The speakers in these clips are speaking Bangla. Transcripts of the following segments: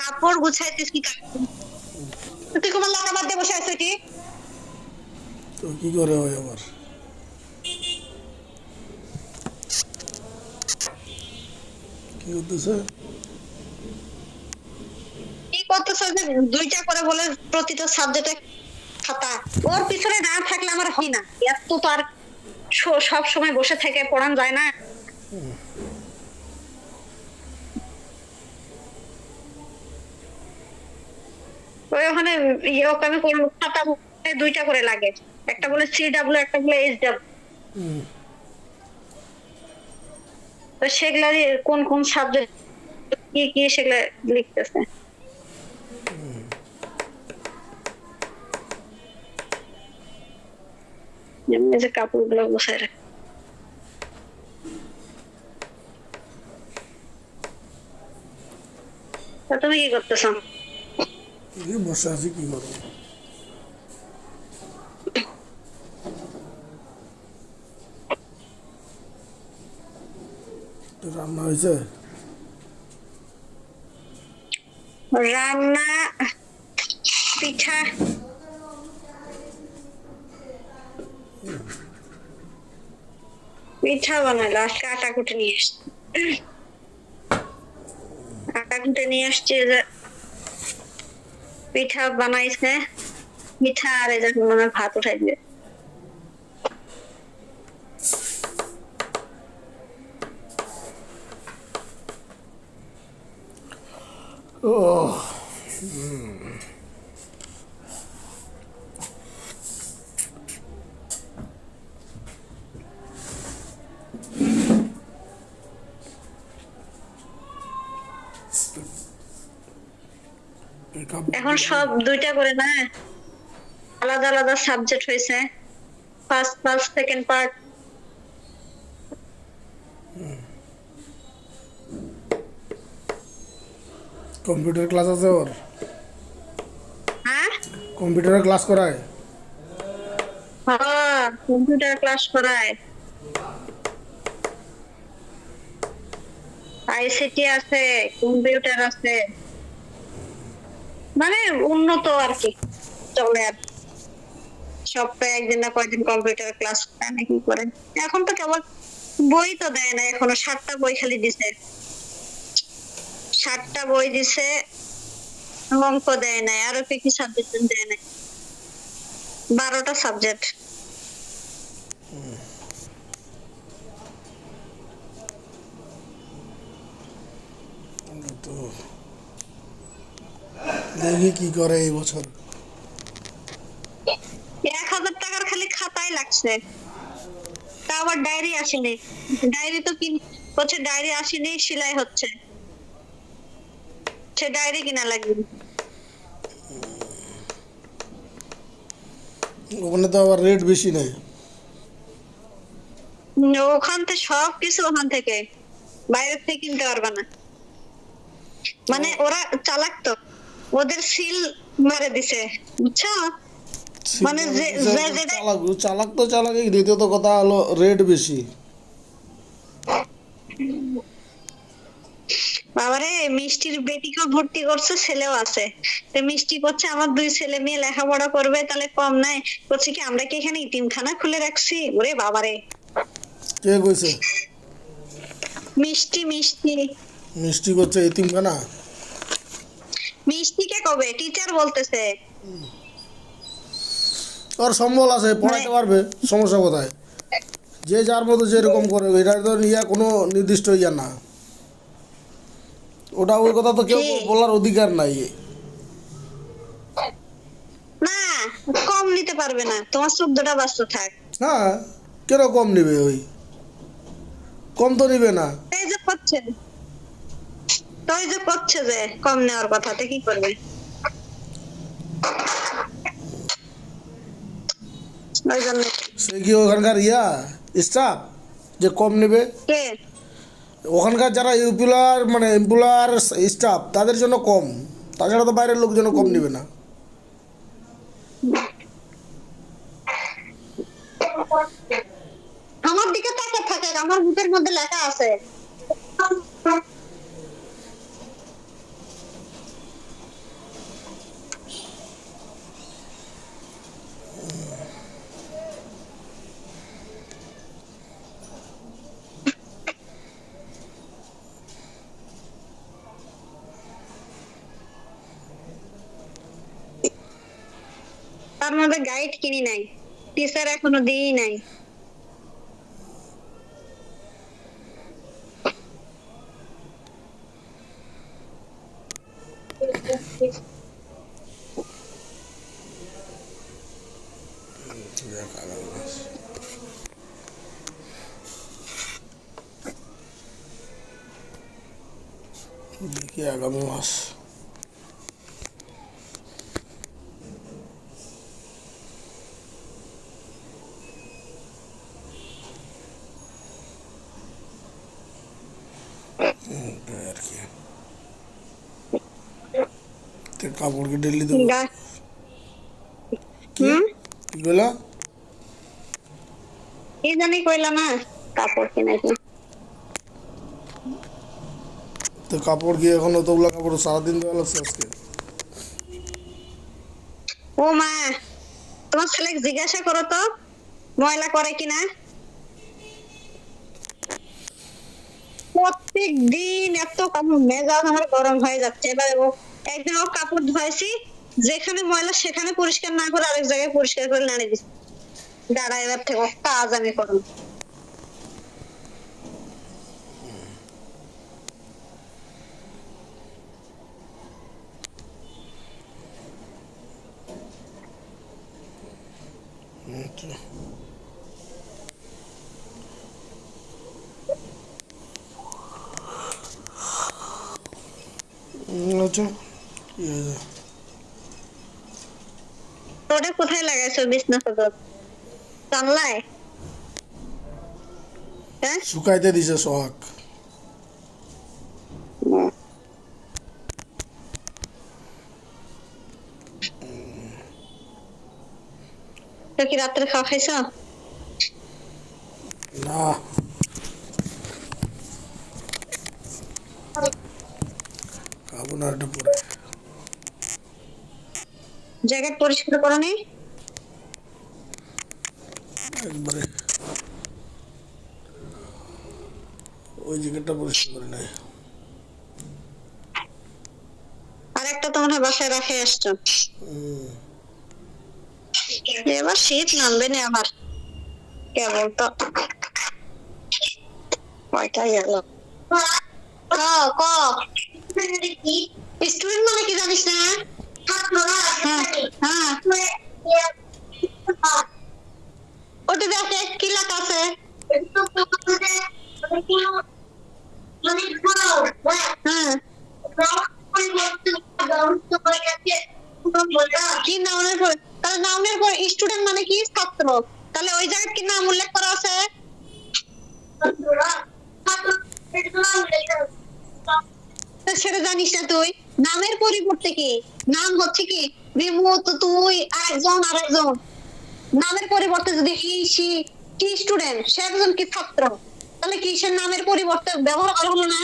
কাপড় গুছাইতেছ কি তুই কোমল লাগা বাদ দিয়ে বসে আছিস কি তো কি করে হয় আবার? কি করতেছে? কি করতেছ যে দুইটা করে বলে প্রতিটা সাবজেক্টে খাতা ওর পিছনে না থাকলে আমার হয় না এত তো আর সব সময় বসে থেকে পড়ান যায় না ওই ওখানে ইয়ে আমি করবো খাতা দুইটা করে লাগে একটা বলে CW একটা বলে SW তো সেগুলারই কোন কোন সাবজেক্ট কি কি সেগুলা লিখতেছে যেমন এই যে কাপড়গুলো বসায় রাখে তা তুমি কি করতেছ বসে আছি, কি করবো? তো রান্না হয়েছে? রান্না পিঠা পিঠা বানাইলো আজকে আটা কুটে নিয়ে আসছে আটা কুটে নিয়ে আসছে যে পিঠা বানাইছে পিঠা আর এই যে মনে হয় ভাত উঠাই দিবে ও এখন সব দুইটা করে না আলাদা আলাদা সাবজেক্ট হয়েছে first part second part computer class আছে ওর? হ্যাঁ কম্পিউটারের ক্লাস করায়? হ্যাঁ কম্পিউটার ক্লাস করায় ICT আছে কম্পিউটার আছে মানে উন্নত আর কি চলে আর সপ্তাহে একদিন না কয়েকদিন কম্পিউটার ক্লাস করে নাকি করে এখন তো কেবল বই তো দেয় না এখনো 7টা বই খালি দিছে 7টা বই দিছে অঙ্ক দেয় নাই আরো কি কি সাবজেক্ট দেয় নাই 12টা সাবজেক্ট তো দেখি কি করে এই বছর। 1000 টাকার খালি খাতায় লাগছে তা আবার ডায়েরি আসেনি ডায়েরি তো হচ্ছে ডায়েরি আসেনি সেলাই হচ্ছে সে ডায়েরি কিনা লাগবে ওখানে তো আবার রেট বেশি নেই। ওখান থেকে সবকিছু ওখান থেকে বাইরে থেকে কিনতে পারবে না মানে ওরা চালাক তো ওদের সিল মারে দিছে বুঝছো মানে চালাক তো চালাক, দ্বিতীয়ত কথা হলো রেট বেশি। বাবারে মিষ্টির বেটিকেও ভর্তি করছে ছেলেও আছে তো মিষ্টি করছে আমার 2 ছেলে মেয়ে লেখাপড়া করবে তাহলে কম নাই করছে কি আমরা কি এখানে ইতিমখানা খুলে রাখছি ওরে বাবারে কে কইছে? মিষ্টি মিষ্টি মিষ্টি করছে এতিমখানা? মিষ্টিকে কবে টিচার বলতেছে ওর সম্বল আছে, পড়াইতে পারবে, সমস্যা কোথায়? যে যার মতো যেরকম করে, এটা তো ইয়া কোনো নির্দিষ্ট ইয়া না, ওটা ওই কথা তো কেউ বলার অধিকার নাই। না কম নিতে পারবে না তোমার 14টা বাচ্চা থাক হ্যাঁ কেন কম নিবে? ওই কম তো নিবে না। এই যে করছে তো এই যে করছে যে কম নেওয়ার কথাতে কি করবে ওই জন্য সে কি ওখানকার ইয়া স্টাফ যে কম নেবে? কে ওখানকার যারা ইউপিলার মানে এমপ্লয়ার স্টাফ তাদের জন্য কম, তাছাড়া তো বাইরের লোক যেন কম নেবে না। আমার দিকে তাকে থাকে আমার বুকের মধ্যে লেখা আছে তার মধ্যে গাইড কিনি নাই, টিচার এখনো দিই নাই। দেখ আগামী মাস। দেখি আগামী মাস। এটাই আর কি। তো কাপড় কি ডেলি দেবো? কি কি বলা? কি জানি কইলা না, কাপড় কিনা কি? তো কাপড় কি এখন অতগুলো কাপড় সারাদিন দেওয়া লাগছে আজকে? ও মা, তোমার ছেলে জিজ্ঞাসা করো তো ময়লা করে কিনা। প্রত্যেক দিন এত কাপড়, মেজাজ আমার গরম হয়ে যাচ্ছে। এবার একদিন ও কাপড় ধোয়াইছি, যেখানে ময়লা সেখানে পরিষ্কার না করে আরেক জায়গায় পরিষ্কার করে নাড়ে দিচ্ছি। দাঁড়া, এবার থেকে কাজ আমি করবো। আচ্ছা। আচ্ছা কি হয়েছে? ওটা কোথায় লাগাইছো বিছনা চাদর? জানলায়? হ্যাঁ, শুকাইতে দিছে সোহাগ। তো কি রাত্রে খাওয়া খাইছো? না, খাবো না একটু পরে। জ্যাকেট পরিষ্কার করো নি? একবারে ওই জ্যাকেটটা পরিষ্কার করে নাই। আর একটা তো মনে হয় বাসায় রাখে আসছো। এবার শীত নামবে না আবার, কেবল তো কয়টা গেল। স্টুডেন্ট মানে কি জানিস না? হ্যাঁ, হ্যাঁ। ওটা দেখে কি লেখা আছে? হ্যাঁ, কি নাউনের পর? তাহলে নাউনের পর স্টুডেন্ট মানে কি? ছাত্র। তাহলে ওই জায়গায় কি নাম উল্লেখ করা আছে? তা সেটা জানিস না তুই? নামের পরিবর্তে কি নাম হচ্ছে কি রিমু, তো তুই আরেকজন। নামের পরিবর্তে যদি হি সি, কি স্টুডেন্ট, সে একজন কি ছাত্র, তাহলে কি সে নামের পরিবর্তে ব্যবহার করা হলো না?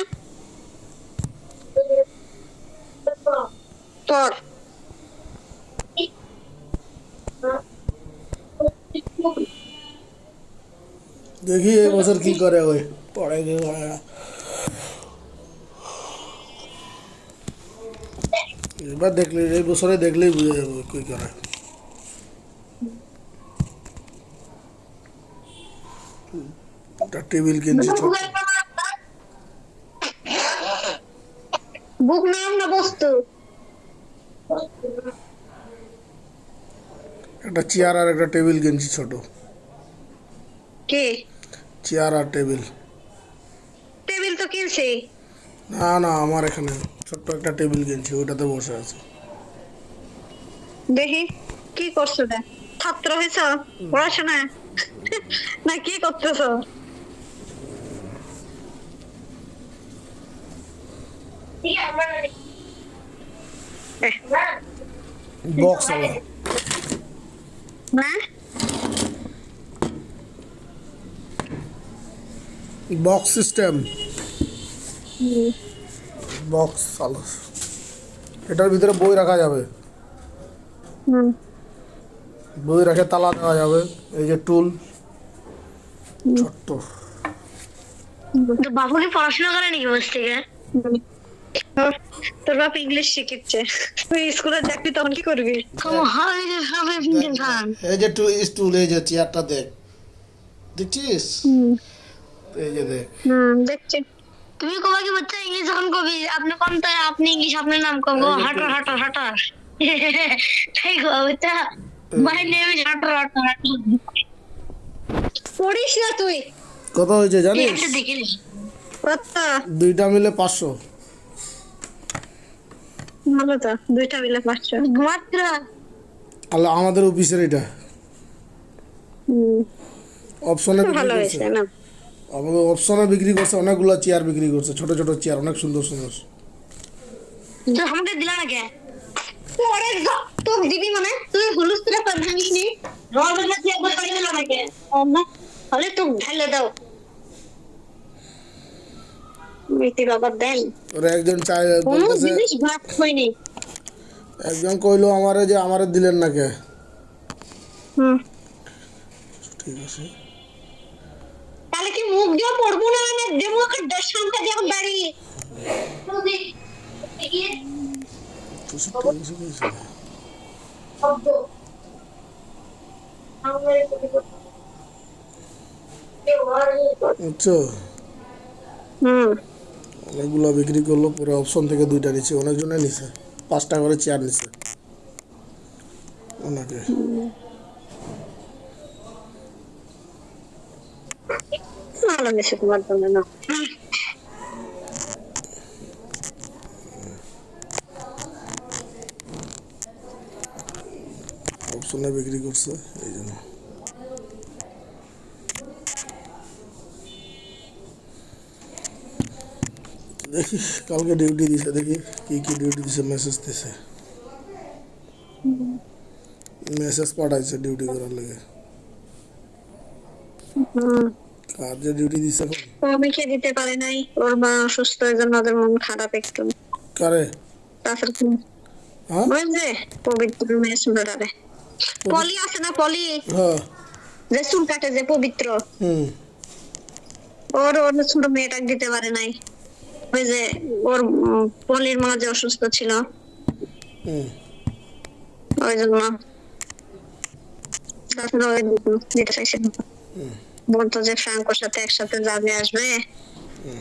তোর দেখি এই বছর কি করে ওই পড়ে কি করে না। এবার দেখলে এই বছরে দেখলেই বুঝে যাবে কি করে। একটা টেবিল কিনছি ছোট। বুক নাম না বস্তু? একটা চেয়ার আর একটা টেবিল কিনছি ছোট। কি চেয়ার আর টেবিল। টেবিল তো কিনছি। না না, আমার এখানে ছোট্ট একটা টেবিল কিনছি, ওইটাতে বসে আছে। দেখি কি করছো? দেখ, ছাত্র হয়েছ, পড়াশোনা না কি করতেছো? বক্স আলা না, বক্স সিস্টেম, বক্স আলা। এটার ভিতরে বই রাখা যাবে, বই রাখে তালা দেওয়া যাবে। এই যে টুল ছোট্ট। তো বাবু কি পড়াশোনা করে নাকি বস থেকে? তোর বাপ ইংলিশ শিখিচ্ছে, তুই স্কুলে চাকরি তখন কি করবি? এই যে স্টুল, এই যে চেয়ারটা দেখ, দেখছিস? এই যে দেখ। দেখছি। তুমি কবা কি বাচ্চা ইংলিশ যখন কবি আপনি কোন তাই আপনি ইংলিশ আপনার নাম কব হাটার হাটার হাটার তাই গো বাচ্চা মাই নেম ইজ হাটার হাটার হাটার পড়িস না তুই। কত হয়েছে জানিস? এটা দেখিলি কত? দুইটা মিলে 500। ভালো তো, দুইটা মিলে 500 মাত্র। আল্লাহ, আমাদের অফিসের এটা অপশনে ভালো বিক্রি হয়েছে করছে। না? আমাদের অপশনে বিক্রি করছে, অনেকগুলো চেয়ার বিক্রি করছে, ছোট ছোট চেয়ার, অনেক সুন্দর সুন্দর। তো আমাকে দিলা না কে পরে তোর দিবি মানে তুই হুলুস্তুরা পর ভাঙিস নি। রবের না চেয়ে বসে দিলা না কে অমা হলে তো ঢেলে দাও। মিটি বাবা দেন ওরা একজন চাই কোনো বলতেছে, জিনিস ভাগ হয়নি। একজন কইলো আমারে যে আমারে দিলেন না কে। ঠিক আছে, তাহলে কি মুখ দিয়ে পড়বো না? মানে দেবো একটা 10 সংখ্যা দিয়ে বাড়ি। বুঝছো? অনেকগুলো বিক্রি করলো, পরে অপশন থেকে দুইটা নিচ্ছে, অনেকজনে নিছে, 5টা করে চেয়ার নিছে ওনাকে। ভালো বেশি তোমার জন্য না। অপশনে বিক্রি করছে এই জন্য। দেখি কালকে ডিউটি দিছে, দেখি কি কি ডিউটি দিছে, মেসেজ দিছে, মেসেজ পাঠাইছে ডিউটি করার লাগে। কার যে ডিউটি দিছে এখন? অমিকে দিতে পারে নাই, ওর মা অসুস্থ, এর জন্য ওদের মন খারাপ একটু। কারে? তারপর হ্যাঁ ওই যে পবিত্র মেয়ে সুন্দরারে পলি আছে না, পলি হ্যাঁ যে চুল কাটে, যে পবিত্র, হুম ওর ওর ছোট মেয়েটাকে দিতে পারে নাই। ওই যে ওর পলির মা যে অসুস্থ ছিল, হুম ওই জন্য তারপরে ওই দিতে চাইছে। বলতো যে ফ্রাঙ্কোর সাথে একসাথে যাবে আসবে,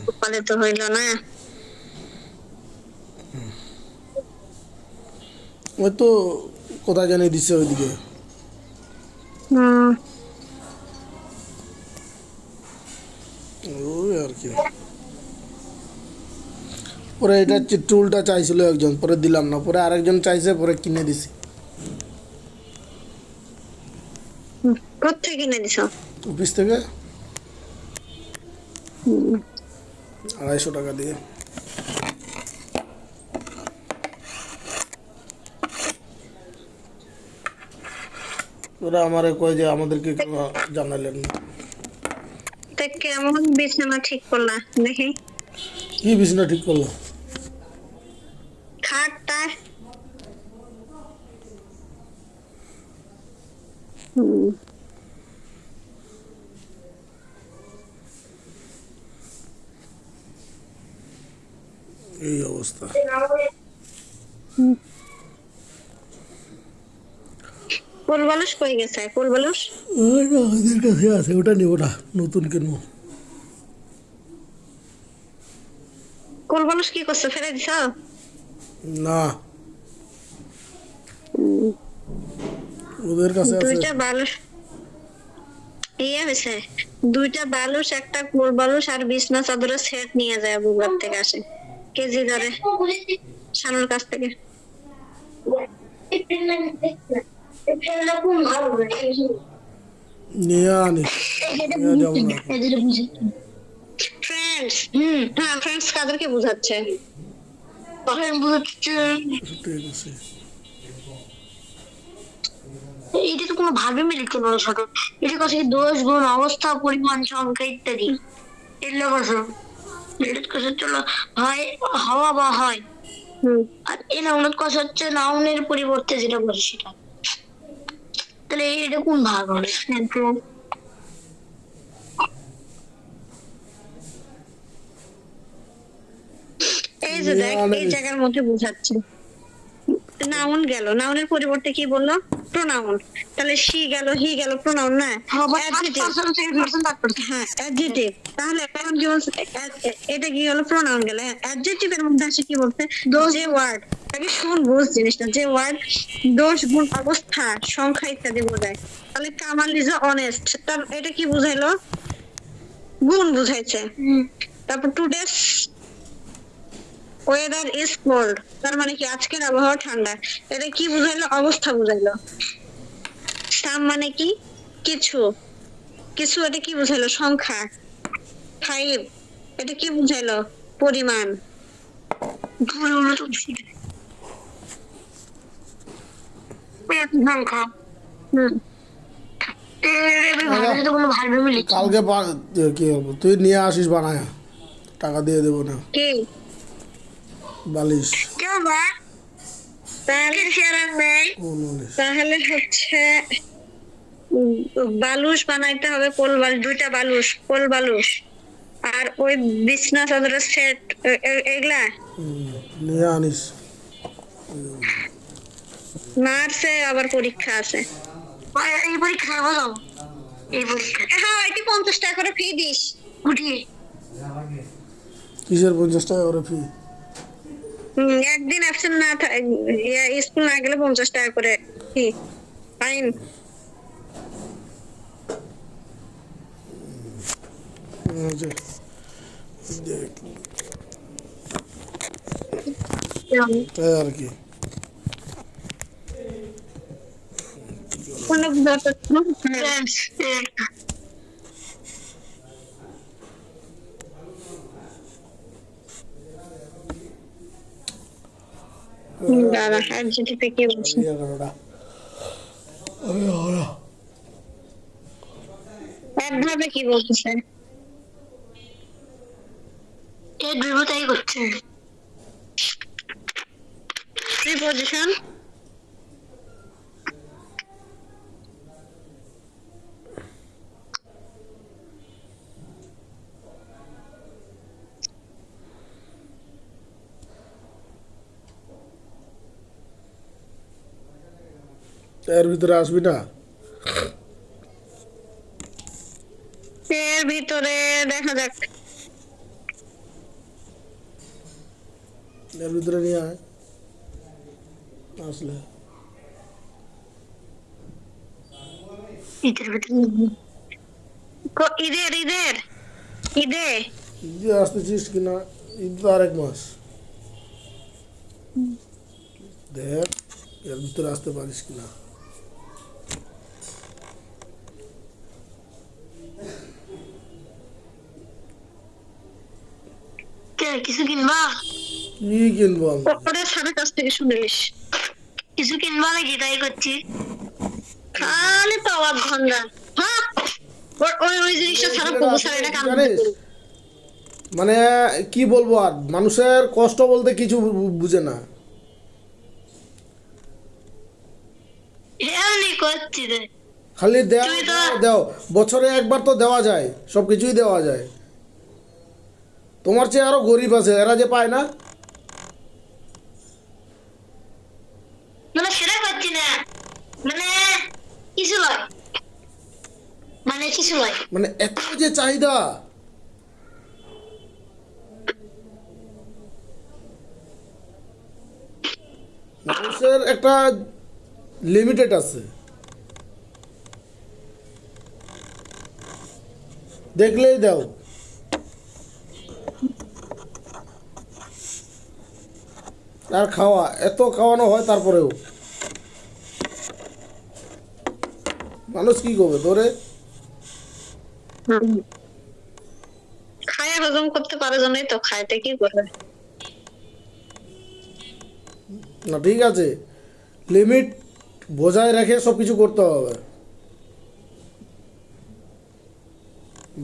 কপালে তো হইল না। ওই তো কোথায় জানি দিছে ওইদিকে। ওই আর কি, পরে এটা টুলটা চাইছিল একজন, পরে দিলাম না, পরে আরেকজন চাইছে, পরে কিনে দিছি। কোথায় কিনে দিছ? অফিস থেকে 250 টাকা দিয়ে। ওরা আমারে কয় যে আমাদেরকে কোনো জানালেন না। তা কেমন বিছানা ঠিক করলা দেখি? কি বিছানা ঠিক করলো? খাটটা এই অবস্থা। ফুল বালুস কই গেছে? ফুল বালুস ওদের কাছে আছে, ওটা নিব না, নতুন কিনবো। ফুল বালুস কি করছে, ফেলে দিছ? না, ওদের কাছে আছে। দুইটা বালুস ইয়ে হয়েছে, দুইটা বালুস, একটা ফুল বালুস আর বিছনা চাদরের সেট নিয়ে যায় বুবার থেকে, আসে কেজি ধরে শানুর কাছ থেকে। নিয়ে আনি, নিয়ে যাবো না। ফ্রেন্ডস হ্যাঁ, ফ্রেন্ডস কাদেরকে বোঝাচ্ছে? ঠিক আছে, এটা তো কোনো ভাবে মিলছে না ওর সাথে। এটা কাছে দোষ গুণ অবস্থা পরিমাণ সংখ্যা ইত্যাদি এগুলো কথা এটা কাছে চলো হয় হওয়া বা হয়। আর এই নাউনের কথা হচ্ছে নাউনের পরিবর্তে যেটা বলে সেটা, তাহলে এটা কোন ভাগ হবে? এই যে দেখ এই জায়গার মধ্যে বোঝাচ্ছে নাউন গেল, নাউনের পরিবর্তে কি বললো? প্রোনাউন। তাহলে শি গেল, হি গেল, প্রোনাউন না? হ্যাঁ অ্যাডজেক্টিভ। তাহলে এখন কি বলছে? এটা কি হলো? প্রোনাউন গেল। অ্যাডজেক্টিভের মধ্যে আসে কি বলতে? যে ওয়ার্ড, তাকে শুন বুঝ জিনিসটা, যে ওয়ার্ড দোষ, গুণ, অবস্থা, সংখ্যা ইত্যাদি বোঝায়। তাহলে কামাল ইজ অনেস্ট, তার এটা কি বুঝাইলো? গুণ বুঝাইছে। তারপর টুডেস ওয়েদার ইজ কোল্ড, তার মানে কি আজকের আবহাওয়া ঠান্ডা। এটা কি বুঝাইলো? অবস্থা বুঝাইলো। সাম মানে কি? কিছু। কিছু এটা কি বুঝাইলো? সংখ্যা। 5 এটা কি বুঝাইলো? পরিমাণ। সংখ্যা। কোনো ভাবে মিলে কালকে কি হবো, তুই নিয়ে আসিস বানায়, টাকা দিয়ে দেবো না। কি বালিশ কেউ না তাহলে কোন বালিশ? তাহলে হচ্ছে বালুস বানাইতে হবে, কোল বালুস, 2টা বালুস, কোল বালুস। আর ওই বিছনা চাদরের সেট, এগুলা নিয়ে আনিস। মার্চে আবার পরীক্ষা আছে। এই পরীক্ষা বলো, এই পরীক্ষা হ্যাঁ এটি 50 টাকা করে ফি দিস। উঠিয়ে কিসের 50 টাকা করে ফি? একদিন অ্যাবসেন্ট না স্কুল না গেলে 50 টাকা করে ফি, ফাইন। তাই আর কি। অনেক ব্যাপার। দাদা অ্যাডজেক্টিভে কি বলছি? অ্যাডভার্বে কি বলতেছে? এই দুর্বতাই করছে প্রিপজিশন। এর ভিতরে আসবি না? এর ভিতরে দেখা যাক। এর ভিতরে নিয়ে আয় আসলে। ঈদের ভিতরে ঈদের ঈদের ঈদে ঈদে আসতেছিস কিনা? ঈদ তো আরেক মাস। দেখ এর ভিতরে আসতে পারিস কিনা। কিছু কিনবা, কি কিনবো আমি? ওটা স্যারের কাছ থেকে শুনেলিস। কিছু কিনবা নাকি? তাই করছি খালি পাওয়ার ধান্দা। হ্যাঁ ওই জিনিসটা ছাড়া প্রভু স্যার এটা কাম জানিস, মানে কি বলবো আর, মানুষের কষ্ট বলতে কিছু বুঝে না। এমনি করছি রে। খালি দেও তুই তো- দেও, দেও, বছরে একবার তো দেওয়া যায়, সব কিছুই দেওয়া যায়। তোমার চেয়ে আরো গরিব আছে, এরা যে পায় না। মানে সেটা করছি না, মানে কিছু লয়, মানে কিছু লয়। মানে এত যে চাহিদা, মানুষের একটা লিমিটেড আছে। দেখলেই দাও। আর খাওয়া, এত খাওয়ানো হয় তারপরেও মানুষ কি করবে ধরে? খায় হজম করতে পারে জন্যই তো খায়তে কি করবে। না ঠিক আছে, লিমিট বজায় রেখে সব কিছু করতে হবে।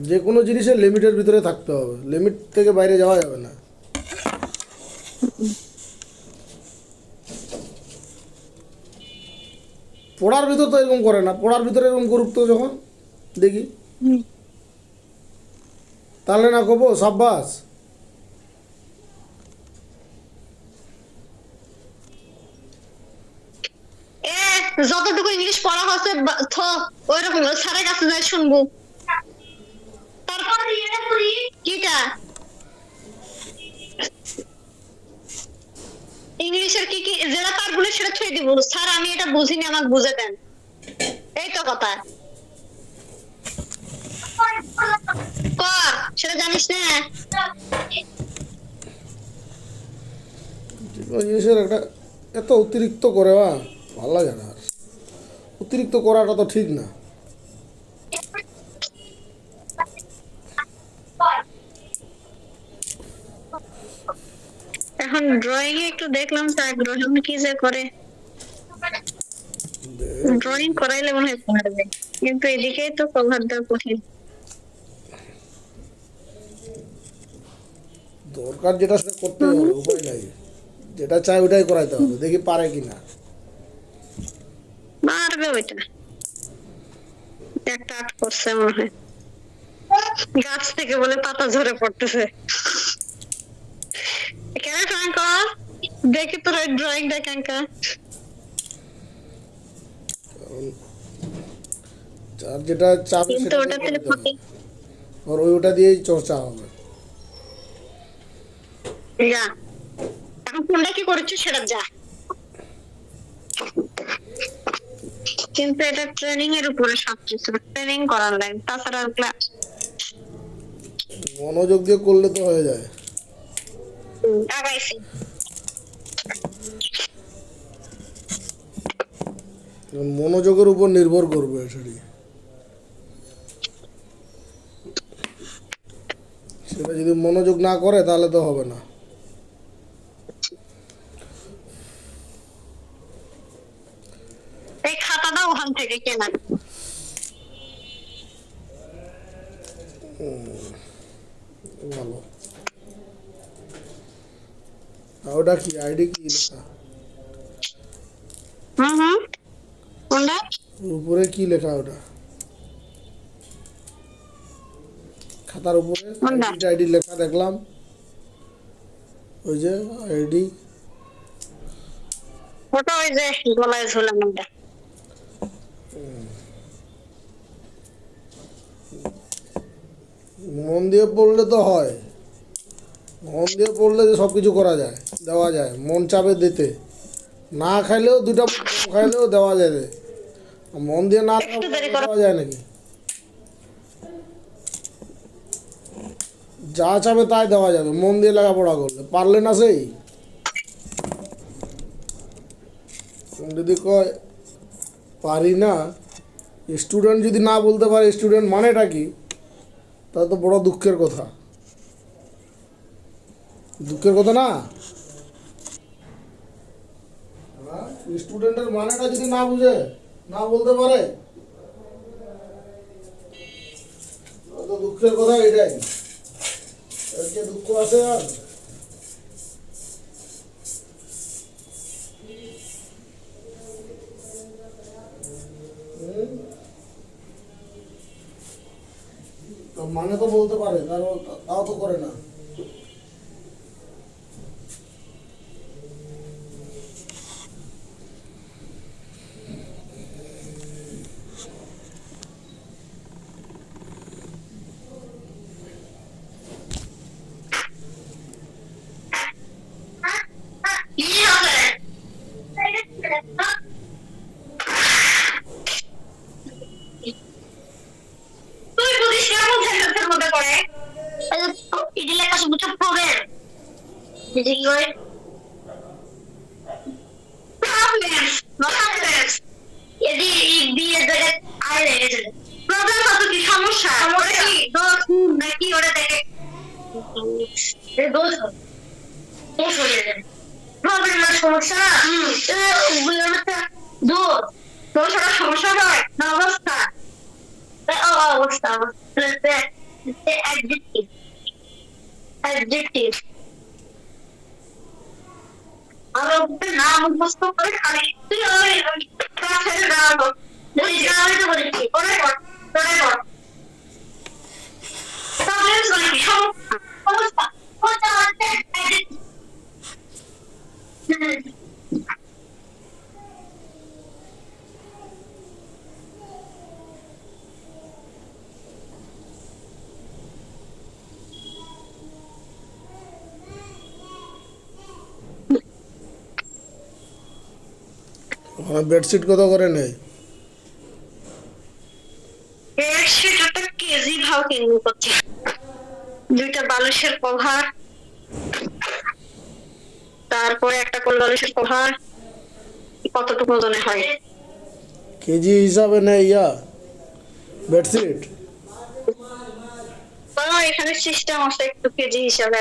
যে কোনো জিনিসের লিমিটের ভিতরে থাকতে হবে, লিমিট থেকে বাইরে যাওয়া যাবে না। পড়ার ভিতর তো এরকম করে না, পড়ার ভিতরে এরকম করুক তো যখন দেখি, তাহলে না কব সাব্বাস। যতটুকু ইংলিশ পড়া হচ্ছে ওইরকম স্যারের কাছে যাই শুনবো। তারপর কিটা ইংলিশের কি কি যেটা তার বলে সেটা ছুঁয়ে দিব, স্যার আমি এটা বুঝিনি আমাকে বুঝে দেন, এই তো কথা। কর সেটা জানিস না। জিনিসের একটা এত অতিরিক্ত করে ভালো লাগে না, আর অতিরিক্ত করাটা তো ঠিক না। এখন ড্রয়িং এ একটু দেখলাম তো আগ্রহ কি যে করে, ড্রয়িং করাইলে মনে হয় পারবে, কিন্তু এদিকেই তো কভার দেওয়া কঠিন। দরকার যেটা সেটা করতে হবে, উপায় নাই, যেটা চাই ওটাই করাইতে হবে, দেখি পারে কিনা। পারবে ওইটা, একটা আর্ট করছে মনে হয়, গাছ থেকে বলে পাতা ঝরে পড়তেছে। কেন কাঙ্কা দেখি তোর ড্রয়িংটা কাঙ্কা। যার যেটা চাবে কিন্তু সেটা ওটাতে দিয়ে করতে হবে। আর ওটা দিয়েই চর্চা হবে। যা এখন কোনটা কি করেছিস সেটা যা, কিন্তু এটা ট্রেনিং এর উপরে সবকিছু, ট্রেনিং করার লাগে, তাছাড়া ক্লাস মনোযোগ দিয়ে করলে তো হয়ে যায়। আগাইছি। মনোযোগের উপর নির্ভর করবে সেটি, সেটা যদি মনোযোগ না করে তাহলে তো হবে না। এই খাতাটা ওখান থেকে কেনা। ভালো। আর ওটা কি আইডি কি লেখা? কোনটা? উপরে কি লেখা ওটা? খাতার উপরে আইডি লেখা দেখলাম, ওই যে আইডি। ওটা ওই যে গলায় ঝোলানো ওটা। মন দিয়ে পড়লে তো হয়, মন দিয়ে পড়লে সব কিছু করা যায়, দেওয়া যায়, মন চাবে দিতে, না খাইলেও দুটা খাইলেও দেওয়া যায়, মন দিয়ে না দেওয়া যায় নাকি? যা চাবে তাই দেওয়া যাবে মন দিয়ে লেখাপড়া করলে, পারলে না সেই যদি কয় পারি না, স্টুডেন্ট যদি না বলতে পারে স্টুডেন্ট মানেটা কি, তা তো বড় দুঃখের কথা, দুঃখের কথা না। স্টুডেন্টের মানেটা যদি না বুঝে, না বলতে পারে, তো দুঃখের কথা এটাই, এর যে দুঃখ আছে আর। মানে তো বলতে পারে, তাও তো করে না। সমস্যা হয় না, অবস্থা অবস্থা adjective আর নাম মুখস্থ করে খালি ছেড়ে দেওয়া হলো, বলেছি পরে কর পরে কর তাহলে সমস্যা ওখানে বেডশিট কত করে নেই? বেডশিট ওটা কেজি ভাও কিনবো করছে, দুইটা বালিশের কভার, তারপরে একটা কোল বালিশের কভার, কতটুকু ওজনে হয়? কেজি হিসাবে নেই বেডশিট? এখানে সিস্টেম আছে একটু কেজি হিসাবে।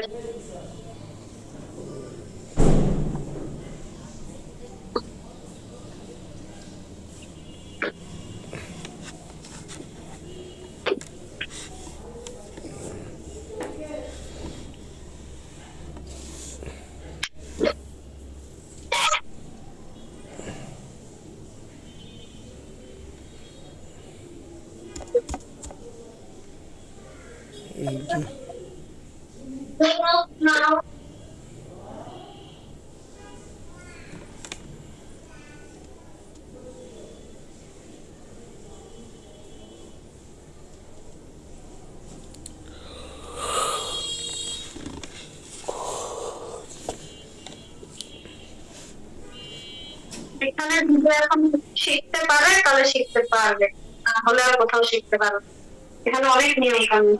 এখানে যদি এখন শিখতে পারে তাহলে শিখতে পারবে, না হলে আর কোথাও শিখতে পারবে না। এখানে অনেক নিয়ম কানুন।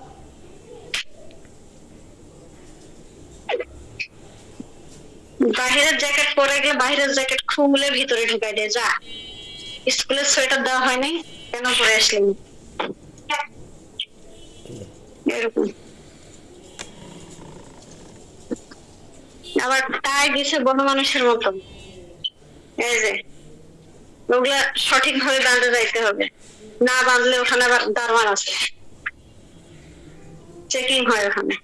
বাহিরের জ্যাকেট পরে গেলে বাহিরের জ্যাকেট খুলে ভিতরে ঢুকাই দেয়, যা স্কুলের সোয়েটার দেওয়া হয়নি কেন পরে আসলেন, এরকম। আবার টাই দিছে বড় মানুষের মতন, এই যে ওগুলা সঠিক ভাবে বাঁধে যাইতে হবে, না বাঁধলে ওখানে আবার দারোয়ান আছে, চেকিং হয় ওখানে।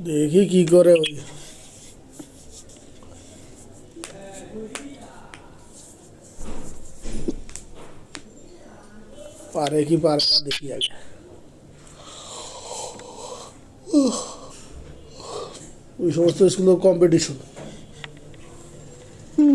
দেখি কি করে ওই পারে কি পারে না দেখি আগে। ওই সমস্ত স্কুলের কম্পিটিশন। হুম